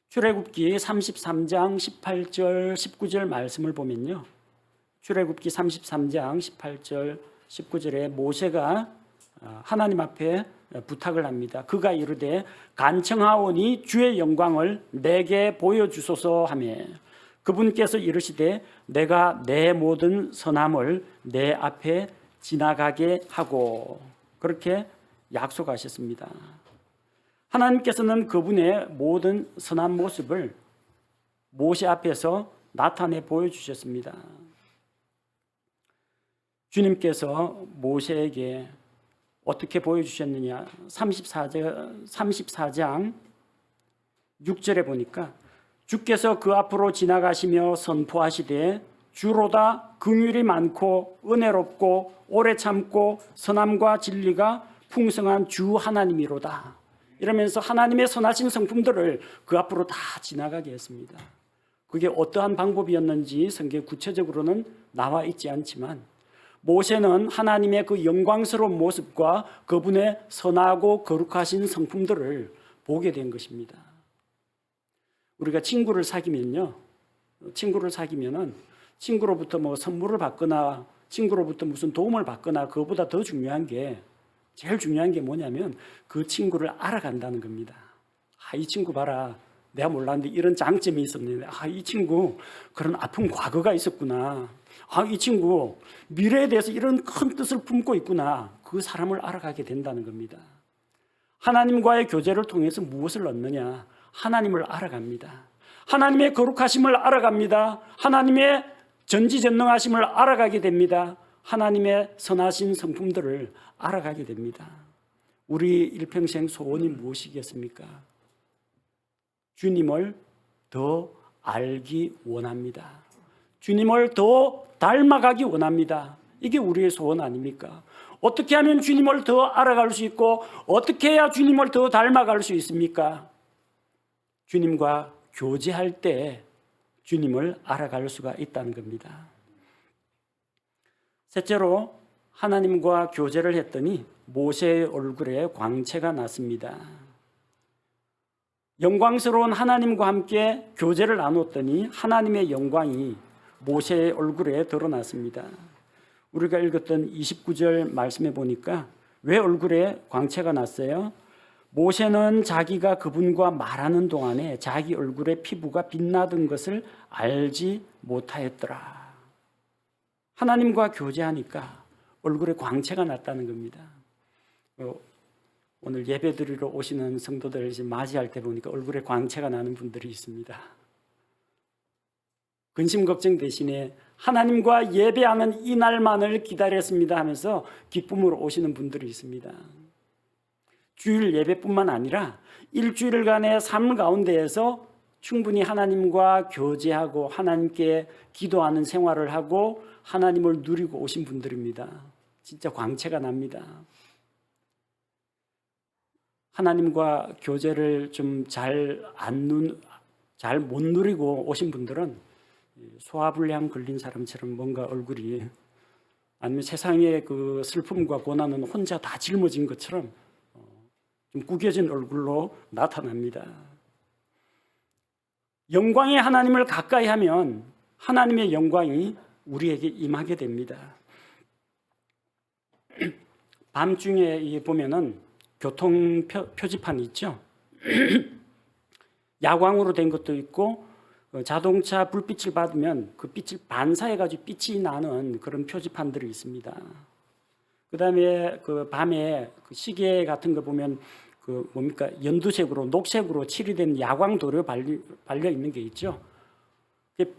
출애굽기 33장 18절 19절 말씀을 보면요. 출애굽기 33장 18절 19절에 모세가 하나님 앞에 부탁을 합니다. 그가 이르되 간청하오니 주의 영광을 내게 보여주소서 하며 그분께서 이르시되 내가 내 모든 선함을 내 앞에 지나가게 하고 그렇게 약속하셨습니다. 하나님께서는 그분의 모든 선한 모습을 모세 앞에서 나타내 보여주셨습니다. 주님께서 모세에게 어떻게 보여주셨느냐? 34장 6절에 보니까 주께서 그 앞으로 지나가시며 선포하시되 주로다 긍휼이 많고 은혜롭고 오래 참고 선함과 진리가 풍성한 주 하나님이로다. 이러면서 하나님의 선하신 성품들을 그 앞으로 다 지나가게 했습니다. 그게 어떠한 방법이었는지 성경에 구체적으로는 나와 있지 않지만 모세는 하나님의 그 영광스러운 모습과 그분의 선하고 거룩하신 성품들을 보게 된 것입니다. 우리가 친구를 사귀면은 친구로부터 뭐 선물을 받거나 친구로부터 무슨 도움을 받거나 그것보다 더 중요한 게 제일 중요한 게 뭐냐면 그 친구를 알아간다는 겁니다. 이 친구 봐라. 내가 몰랐는데 이런 장점이 있었는데 이 친구 그런 아픈 과거가 있었구나. 이 친구 미래에 대해서 이런 큰 뜻을 품고 있구나. 그 사람을 알아가게 된다는 겁니다. 하나님과의 교제를 통해서 무엇을 얻느냐? 하나님을 알아갑니다. 하나님의 거룩하심을 알아갑니다. 하나님의 전지전능하심을 알아가게 됩니다. 하나님의 선하신 성품들을 알아가게 됩니다. 우리 일평생 소원이 무엇이겠습니까? 주님을 더 알기 원합니다. 주님을 더 닮아가기 원합니다. 이게 우리의 소원 아닙니까? 어떻게 하면 주님을 더 알아갈 수 있고 어떻게 해야 주님을 더 닮아갈 수 있습니까? 주님과 교제할 때 주님을 알아갈 수가 있다는 겁니다. 셋째로 하나님과 교제를 했더니 모세의 얼굴에 광채가 났습니다. 영광스러운 하나님과 함께 교제를 나눴더니 하나님의 영광이 모세의 얼굴에 드러났습니다. 우리가 읽었던 29절 말씀에 보니까 왜 얼굴에 광채가 났어요? 모세는 자기가 그분과 말하는 동안에 자기 얼굴에 피부가 빛나던 것을 알지 못하였더라. 하나님과 교제하니까 얼굴에 광채가 났다는 겁니다. 오늘 예배드리러 오시는 성도들을 맞이할 때 보니까 얼굴에 광채가 나는 분들이 있습니다. 근심 걱정 대신에 하나님과 예배하는 이날만을 기다렸습니다 하면서 기쁨으로 오시는 분들이 있습니다. 주일 예배뿐만 아니라 일주일간의 삶 가운데에서 충분히 하나님과 교제하고 하나님께 기도하는 생활을 하고 하나님을 누리고 오신 분들입니다. 진짜 광채가 납니다. 하나님과 교제를 좀 잘 못 누리고 오신 분들은 소화불량 걸린 사람처럼 뭔가 얼굴이, 아니면 세상의 그 슬픔과 고난은 혼자 다 짊어진 것처럼 좀 구겨진 얼굴로 나타납니다. 영광의 하나님을 가까이 하면 하나님의 영광이 우리에게 임하게 됩니다. 밤중에 보면은 교통 표지판이 있죠. 야광으로 된 것도 있고 자동차 불빛을 받으면 그 빛을 반사해가지고 빛이 나는 그런 표지판들이 있습니다. 그 다음에 그 밤에 그 시계 같은 거 보면 그 뭡니까, 연두색으로 녹색으로 칠이된 야광 도료 발려 있는 게 있죠.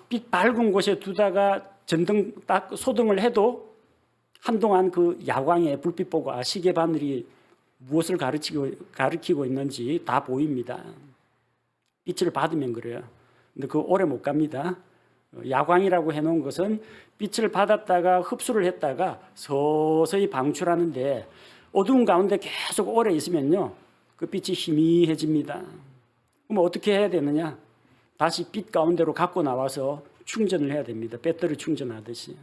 빛 밝은 곳에 두다가 전등 딱 소등을 해도 한동안 그 야광의 불빛 보고 시계 바늘이 무엇을 가리키고 있는지 다 보입니다. 빛을 받으면 그래요. 근데 그거 오래 못 갑니다. 야광이라고 해놓은 것은 빛을 받았다가 흡수를 했다가 서서히 방출하는데 어두운 가운데 계속 오래 있으면요, 그 빛이 희미해집니다. 그럼 어떻게 해야 되느냐? 다시 빛 가운데로 갖고 나와서 충전을 해야 됩니다. 배터리 충전하듯이.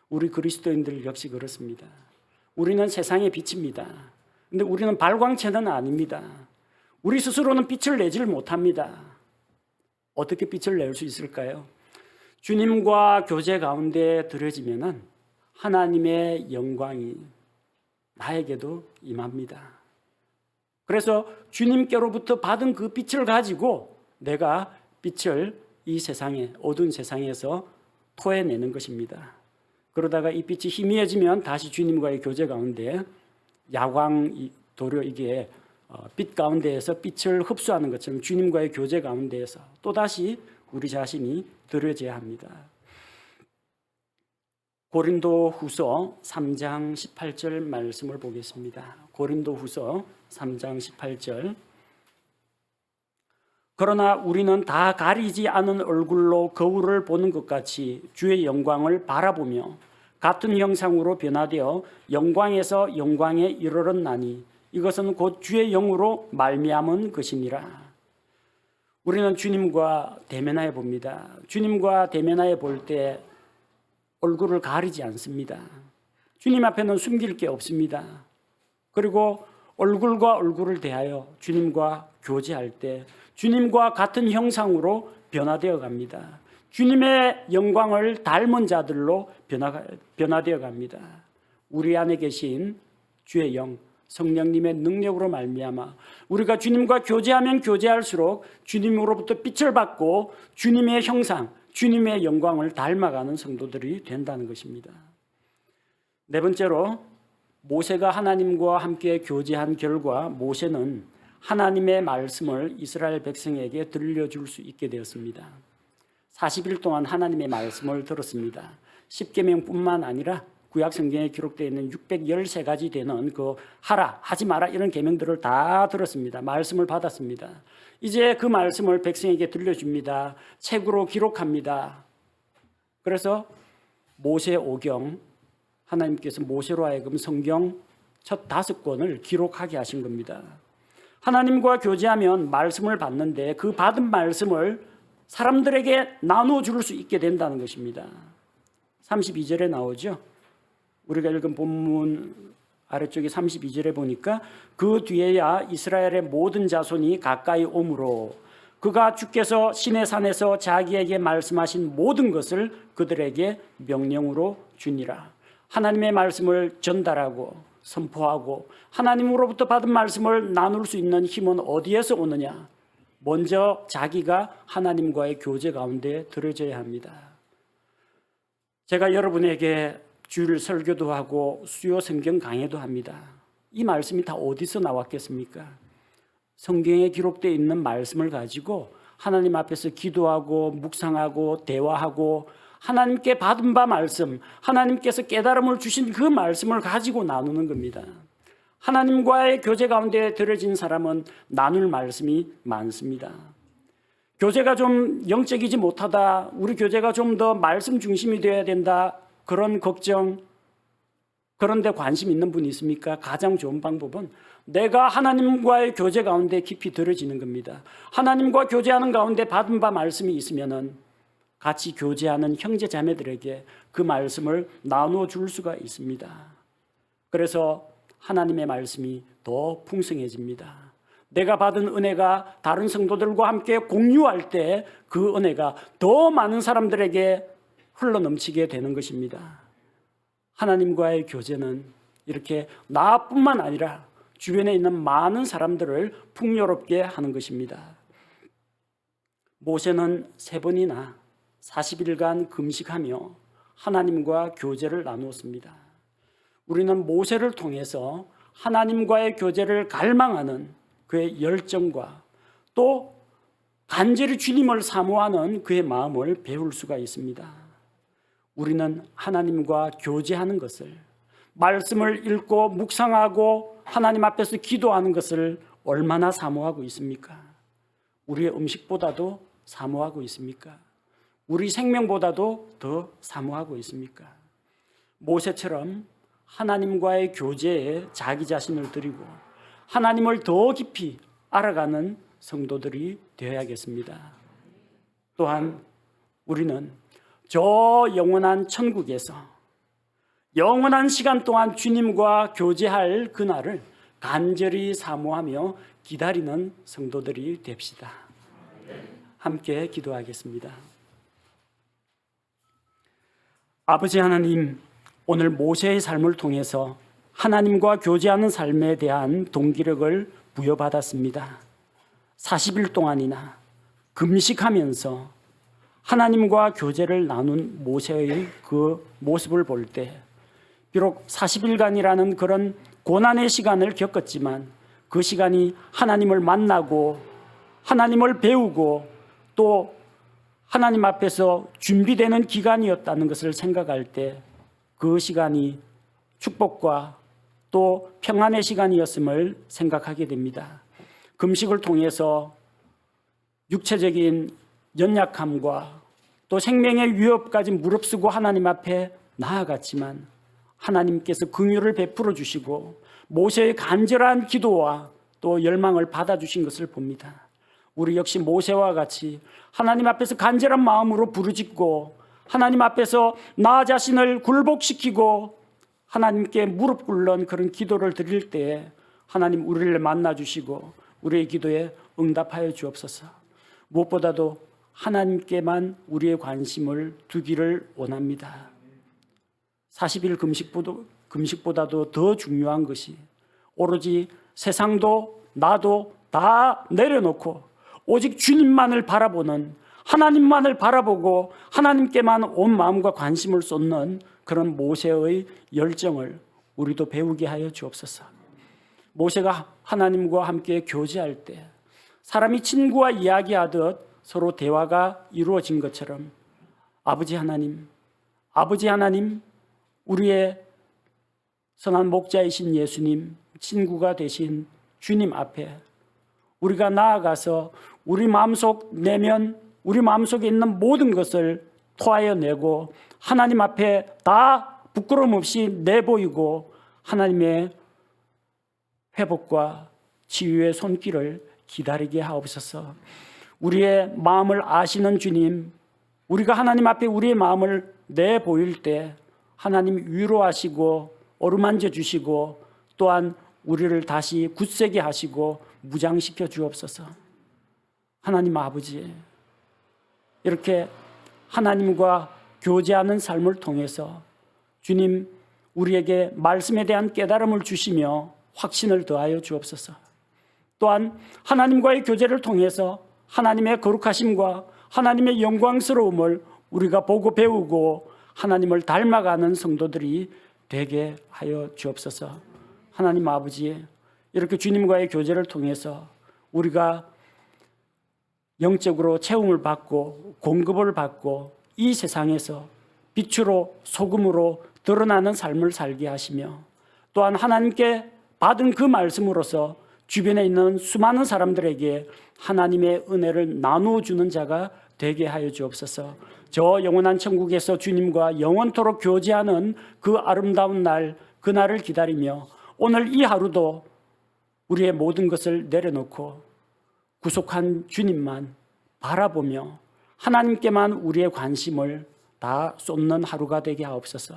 우리 그리스도인들 역시 그렇습니다. 우리는 세상의 빛입니다. 근데 우리는 발광체는 아닙니다. 우리 스스로는 빛을 내지를 못합니다. 어떻게 빛을 낼 수 있을까요? 주님과 교제 가운데 들어지면은 하나님의 영광이 나에게도 임합니다. 그래서 주님께로부터 받은 그 빛을 가지고 내가 빛을 이 세상에, 어두운 세상에서 토해내는 것입니다. 그러다가 이 빛이 희미해지면 다시 주님과의 교제 가운데 야광 도료, 이게 빛 가운데에서 빛을 흡수하는 것처럼 주님과의 교제 가운데에서 또다시 우리 자신이 들여져야 합니다. 고린도후서 3장 18절 말씀을 보겠습니다. 고린도후서 3장 18절. 그러나 우리는 다 가리지 않은 얼굴로 거울을 보는 것 같이 주의 영광을 바라보며 같은 형상으로 변화되어 영광에서 영광에 이르렀나니 이것은 곧 주의 영으로 말미암은 것이니라. 우리는 주님과 대면하여 봅니다. 주님과 대면하여 볼 때 얼굴을 가리지 않습니다. 주님 앞에는 숨길 게 없습니다. 그리고 얼굴과 얼굴을 대하여 주님과 교제할 때 주님과 같은 형상으로 변화되어 갑니다. 주님의 영광을 닮은 자들로 변화되어 갑니다. 우리 안에 계신 주의 영, 성령님의 능력으로 말미암아 우리가 주님과 교제하면 교제할수록 주님으로부터 빛을 받고 주님의 형상, 주님의 영광을 닮아가는 성도들이 된다는 것입니다. 네 번째로, 모세가 하나님과 함께 교제한 결과 모세는 하나님의 말씀을 이스라엘 백성에게 들려줄 수 있게 되었습니다. 40일 동안 하나님의 말씀을 들었습니다. 십계명뿐만 아니라 구약 성경에 기록되어 있는 613가지 되는 그 하라, 하지 마라 이런 계명들을 다 들었습니다. 말씀을 받았습니다. 이제 그 말씀을 백성에게 들려줍니다. 책으로 기록합니다. 그래서 모세오경, 하나님께서 모세로 하여금 성경 첫 5권을 기록하게 하신 겁니다. 하나님과 교제하면 말씀을 받는데 그 받은 말씀을 사람들에게 나눠줄 수 있게 된다는 것입니다. 32절에 나오죠. 우리가 읽은 본문 아래쪽에 32절에 보니까 그 뒤에야 이스라엘의 모든 자손이 가까이 오므로 그가 주께서 시내산에서 자기에게 말씀하신 모든 것을 그들에게 명령으로 주니라. 하나님의 말씀을 전달하고 선포하고 하나님으로부터 받은 말씀을 나눌 수 있는 힘은 어디에서 오느냐? 먼저 자기가 하나님과의 교제 가운데 들어져야 합니다. 제가 여러분에게 주일 설교도 하고 수요 성경 강해도 합니다. 이 말씀이 다 어디서 나왔겠습니까? 성경에 기록되어 있는 말씀을 가지고 하나님 앞에서 기도하고 묵상하고 대화하고 하나님께 받은 바 말씀, 하나님께서 깨달음을 주신 그 말씀을 가지고 나누는 겁니다. 하나님과의 교제 가운데 들어진 사람은 나눌 말씀이 많습니다. 교제가 좀 영적이지 못하다, 우리 교제가 좀 더 말씀 중심이 되어야 된다, 그런 걱정, 그런 데 관심 있는 분이 있습니까? 가장 좋은 방법은 내가 하나님과의 교제 가운데 깊이 들어지는 겁니다. 하나님과 교제하는 가운데 받은 바 말씀이 있으면은 같이 교제하는 형제 자매들에게 그 말씀을 나누어 줄 수가 있습니다. 그래서 하나님의 말씀이 더 풍성해집니다. 내가 받은 은혜가 다른 성도들과 함께 공유할 때 그 은혜가 더 많은 사람들에게 흘러넘치게 되는 것입니다. 하나님과의 교제는 이렇게 나뿐만 아니라 주변에 있는 많은 사람들을 풍요롭게 하는 것입니다. 모세는 3번이나 40일간 금식하며 하나님과 교제를 나누었습니다. 우리는 모세를 통해서 하나님과의 교제를 갈망하는 그의 열정과 또 간절히 주님을 사모하는 그의 마음을 배울 수가 있습니다. 우리는 하나님과 교제하는 것을, 말씀을 읽고 묵상하고 하나님 앞에서 기도하는 것을 얼마나 사모하고 있습니까? 우리의 음식보다도 사모하고 있습니까? 우리 생명보다도 더 사모하고 있습니까? 모세처럼 하나님과의 교제에 자기 자신을 드리고 하나님을 더 깊이 알아가는 성도들이 되어야겠습니다. 또한 우리는 저 영원한 천국에서 영원한 시간 동안 주님과 교제할 그날을 간절히 사모하며 기다리는 성도들이 됩시다. 함께 기도하겠습니다. 아버지 하나님, 오늘 모세의 삶을 통해서 하나님과 교제하는 삶에 대한 동기력을 부여받았습니다. 40일 동안이나 금식하면서 하나님과 교제를 나눈 모세의 그 모습을 볼 때 비록 40일간이라는 그런 고난의 시간을 겪었지만 그 시간이 하나님을 만나고 하나님을 배우고 또 하나님 앞에서 준비되는 기간이었다는 것을 생각할 때 그 시간이 축복과 또 평안의 시간이었음을 생각하게 됩니다. 금식을 통해서 육체적인 연약함과 또 생명의 위협까지 무릅쓰고 하나님 앞에 나아갔지만 하나님께서 긍휼을 베풀어 주시고 모세의 간절한 기도와 또 열망을 받아주신 것을 봅니다. 우리 역시 모세와 같이 하나님 앞에서 간절한 마음으로 부르짖고 하나님 앞에서 나 자신을 굴복시키고 하나님께 무릎 꿇는 그런 기도를 드릴 때에 하나님 우리를 만나주시고 우리의 기도에 응답하여 주옵소서. 무엇보다도 하나님께만 우리의 관심을 두기를 원합니다. 40일 금식보다도 더 중요한 것이 오로지 세상도 나도 다 내려놓고 오직 주님만을 바라보는, 하나님만을 바라보고 하나님께만 온 마음과 관심을 쏟는 그런 모세의 열정을 우리도 배우게 하여 주옵소서. 모세가 하나님과 함께 교제할 때 사람이 친구와 이야기하듯 서로 대화가 이루어진 것처럼 아버지 하나님, 우리의 선한 목자이신 예수님, 친구가 되신 주님 앞에 우리가 나아가서 우리 마음속 내면, 우리 마음속에 있는 모든 것을 토하여 내고 하나님 앞에 다 부끄러움 없이 내보이고 하나님의 회복과 치유의 손길을 기다리게 하옵소서. 우리의 마음을 아시는 주님, 우리가 하나님 앞에 우리의 마음을 내보일 때 하나님 위로하시고 어루만져 주시고 또한 우리를 다시 굳세게 하시고 무장시켜 주옵소서. 하나님 아버지, 이렇게 하나님과 교제하는 삶을 통해서 주님 우리에게 말씀에 대한 깨달음을 주시며 확신을 더하여 주옵소서. 또한 하나님과의 교제를 통해서 하나님의 거룩하심과 하나님의 영광스러움을 우리가 보고 배우고 하나님을 닮아가는 성도들이 되게 하여 주옵소서. 하나님 아버지, 이렇게 주님과의 교제를 통해서 우리가 영적으로 채움을 받고 공급을 받고 이 세상에서 빛으로 소금으로 드러나는 삶을 살게 하시며, 또한 하나님께 받은 그 말씀으로서 주변에 있는 수많은 사람들에게 하나님의 은혜를 나누어 주는 자가 되게 하여 주옵소서. 저 영원한 천국에서 주님과 영원토록 교제하는 그 아름다운 날, 그날을 기다리며 오늘 이 하루도 우리의 모든 것을 내려놓고 구속한 주님만 바라보며 하나님께만 우리의 관심을 다 쏟는 하루가 되게 하옵소서.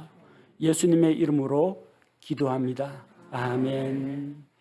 예수님의 이름으로 기도합니다. 아멘.